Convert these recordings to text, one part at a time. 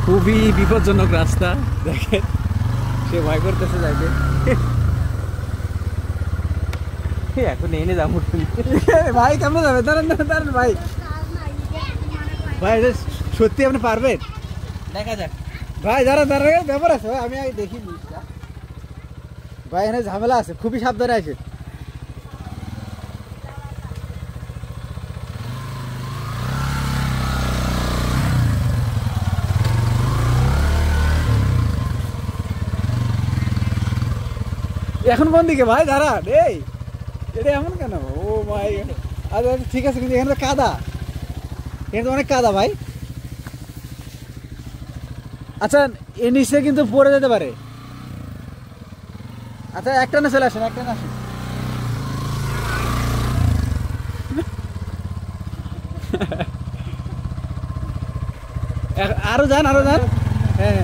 খুবই বিপজ্জনক রাস্তা দেখেন, সে ভয় করতেছে যাইতে। এখন এনে যাবো ভাই, কেমন যাবে? দাঁড়ান দাঁড়ান দাঁড়ান ভাই, ভাই সত্যি আপনি পারবেন? দেখা যাক ভাই, দাঁড়ান দাঁড়ান, ব্যাপার আছে ভাই, আমি আগে দেখি ভাই, এখানে ঝামেলা আছে, খুবই সাবধানে আছে। এখন কোন দিকে ভাই? দাঁড়ান, এই এটা এমন কেন? ও ভাই, আচ্ছা ঠিক আছে, কিন্তু এখানে তো কাদা, এখানে তো অনেক কাদা ভাই। আচ্ছা, এর নিচে কিন্তু পড়ে যেতে পারে। আচ্ছা, একটা না চলে আসেন, একটা না আসেন। আরো যান, আরো যান। হ্যাঁ,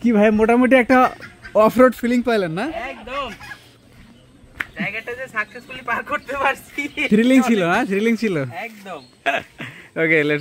কি ভাই, মোটামুটি একটা অফ রোড ফিলিং পাইলেন না? একদম জায়গাটা যে সাকসেসফুলি পার করতে পারছি, থ্রিলিং ছিল না? থ্রিলিং ছিল একদম। ওকে, লেটস